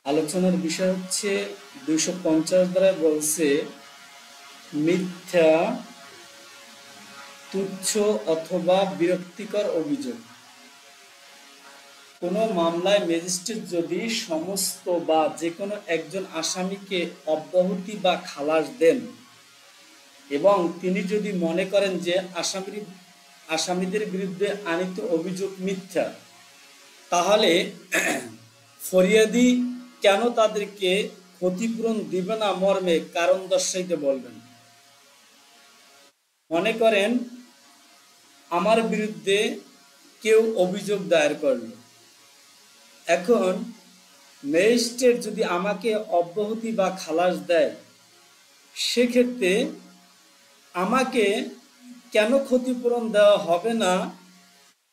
আলোচনার বিষয় হচ্ছে 250 দ্বারা বলছে মিথ্যা, তুচ্ছ অথবা বিরক্তিকর অভিযোগ। কোনো মামলায় ম্যাজিস্ট্রেট যদি সমস্ত বা যে কোনো একজন আসামিকে অব্যাহতি বা খালাস দেন এবং তিনি যদি মনে করেন যে আসামিদের বিরুদ্ধে আনীত অভিযোগ মিথ্যা, তাহলে ফরিয়াদি কেন তাদেরকে ক্ষতিপূরণ দিবে না মর্মে কারণ দর্শাইতে বলবেন। মনে করেন আমার বিরুদ্ধে কেউ অভিযোগ দায়ের করল, এখন ম্যাজিস্ট্রেট যদি আমাকে অব্যাহতি বা খালাস দেয়, সেক্ষেত্রে আমাকে কেন ক্ষতিপূরণ দেওয়া হবে না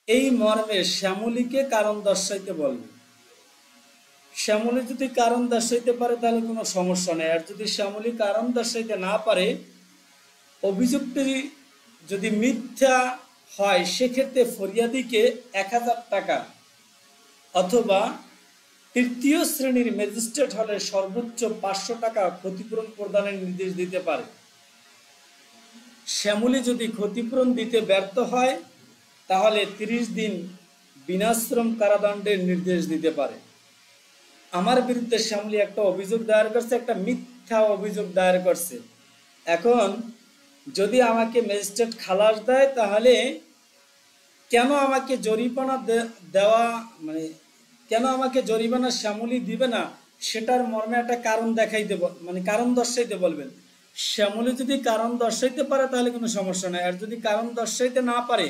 এই মর্মে শ্যামলীকে কারণ দর্শাইতে বলবে। শ্যামলী যদি কারণ দর্শাইতে পারে তাহলে কোনো সমস্যা নেই, আর যদি শ্যামলী কারণ দর্শাইতে না পারে, অভিযোগটি যদি মিথ্যা হয়, সেক্ষেত্রে ফরিয়াদিকে 1000 টাকা অথবা তৃতীয় শ্রেণীর ম্যাজিস্ট্রেট হলে সর্বোচ্চ 500 টাকা ক্ষতিপূরণ প্রদানের নির্দেশ দিতে পারে। শ্যামলী যদি ক্ষতিপূরণ দিতে ব্যর্থ হয়, তাহলে 30 দিন বিনাশ্রম কারাদণ্ডের নির্দেশ দিতে পারে। আমার বিরুদ্ধে শ্যামলী একটা অভিযোগ দায়ের করছে, একটা মিথ্যা অভিযোগ দায়ের করছে। এখন যদি আমাকে ম্যাজিস্ট্রেট খালাস দেয়, তাহলে কেন আমাকে জরিমানা দেওয়া কেন আমাকে জরিমানা শ্যামলী দিবে না, সেটার মর্মে একটা কারণ দেখাইতে কারণ দর্শাইতে বলবেন। শ্যামলী যদি কারণ দর্শাইতে পারে তাহলে কোনো সমস্যা নাই, আর যদি কারণ দর্শাইতে না পারে,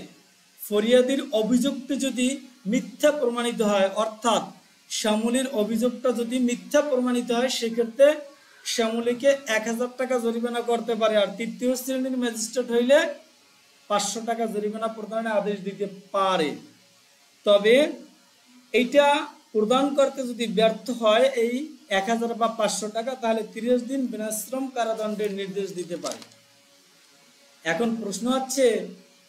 ফরিয়াদির অভিযোগটি যদি মিথ্যা প্রমাণিত হয়, অর্থাৎ শ্যামলীর অভিযোগটা যদি মিথ্যা প্রমাণিত হয়, সেক্ষেত্রে শ্যামলীকে 1000 টাকা জরিমানা করতে পারে, আর তৃতীয় শ্রেণীর ম্যাজিস্ট্রেট হইলে 500 টাকা জরিমানা প্রদানের আদেশ দিতে পারে। তবে এইটা প্রদান করতে যদি ব্যর্থ হয় এই 1000 বা 500 টাকা, তাহলে 30 দিন বিনাশ্রম কারাদণ্ডের নির্দেশ দিতে পারে। এখন প্রশ্ন হচ্ছে,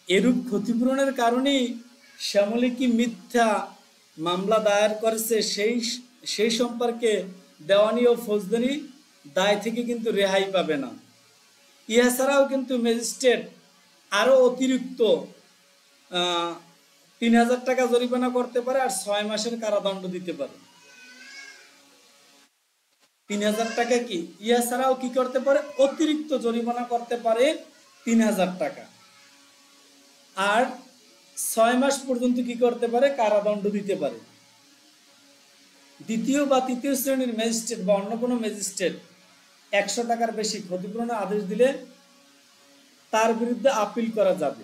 এরূপ ক্ষতিপূরণের কারণেই শ্যামলী কি মিথ্যা মামলা দায়ের করেছে, সেই সম্পর্কে দেওয়ানি ও ফৌজদারি দায় থেকে কিন্তু রেহাই পাবে না। এছাড়াও কিন্তু ম্যাজিস্ট্রেট আরও অতিরিক্ত 3000 টাকা জরিমানা করতে পারে, আর 6 মাসের কারাদণ্ড দিতে পারে। 3000 টাকা কি, এছাড়াও কি করতে পারে, অতিরিক্ত জরিমানা করতে পারে 3000 টাকা, আর 6 মাস পর্যন্ত কি করতে পারে, কারাদণ্ড দিতে পারে। দ্বিতীয় বা তৃতীয় শ্রেণীর ম্যাজিস্ট্রেট বা অন্য কোনো ম্যাজিস্ট্রেট 100 টাকার বেশি ক্ষতিপূরণের আদেশ দিলে তার বিরুদ্ধে আপিল করা যাবে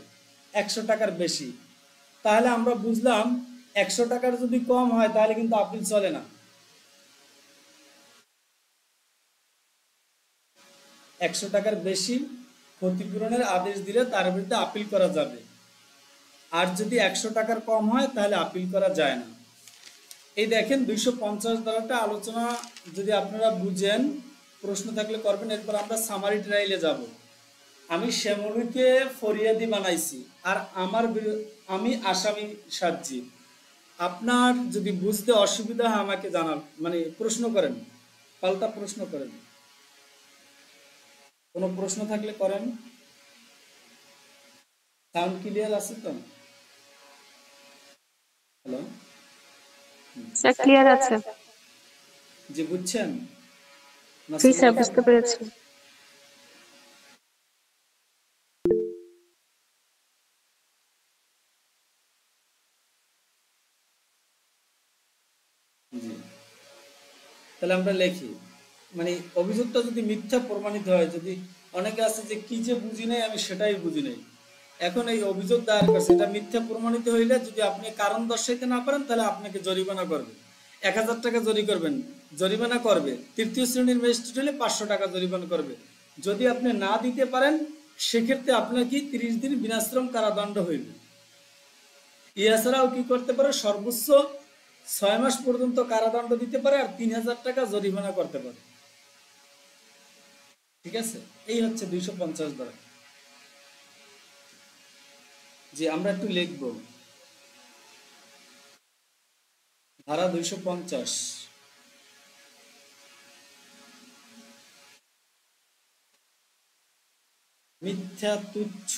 100 টাকার বেশি। তাহলে আমরা বুঝলাম 100 টাকার যদি কম হয় তাহলে কিন্তু আপিল চলে না। 100 টাকার বেশি ক্ষতিপূরণের আদেশ দিলে তার বিরুদ্ধে আপিল করা যাবে, আর যদি 100 টাকার কম হয় তাহলে আপিল করা যায় না। এই দেখেন 250 ধারাটা আলোচনা যদি আপনারা বুঝেন, প্রশ্ন থাকলে করবেন। এরপর আমরা সামারি ট্রায়ালে যাব। আমি শ্যামলীকে ফরিয়াদি বানাইছি, আর আমি আসামি সাজছি। আপনার যদি বুঝতে অসুবিধা হয় আমাকে জানান, প্রশ্ন করেন, পাল্টা প্রশ্ন করেন, কোনো প্রশ্ন থাকলে করেন। সাউন্ড ক্লিয়ার আছে তো? হ্যালো, স্যার ক্লিয়ার আছে? জি, বুঝছেন? জি স্যার, বুঝতে পেরেছি। জি, তাহলে আমরা লিখি, অভিযোগটা যদি মিথ্যা প্রমাণিত হয়, যদি অনেকে আছে যে কি যে বুঝি নাই, আমি সেটাই বুঝি নাই, এখন এই অভিযোগ দায়ের করছে, এটা মিথ্যা প্রমাণিত হইলে যদি আপনি কারণ দর্শাইতে না পারেন, তাহলে আপনাকে জরিমানা করবে, 1000 টাকা জরিমানা করবে। তৃতীয় শ্রেণীর ম্যাজিস্ট্রেট হলে 500 টাকা জরিমানা করবে। যদি আপনি না দিতে পারেন, সেক্ষেত্রে আপনার কি 30 দিন বিনাশ্রম কারাদণ্ড হইবে। এছাড়াও কি করতে পারে, সর্বোচ্চ 6 মাস পর্যন্ত কারাদণ্ড দিতে পারে, আর 3000 টাকা জরিমানা করতে পারে। ঠিক আছে, এই হচ্ছে 250 ধারা। যে আমরা একটু লিখব ধারা 250। মিথ্যা তুচ্ছ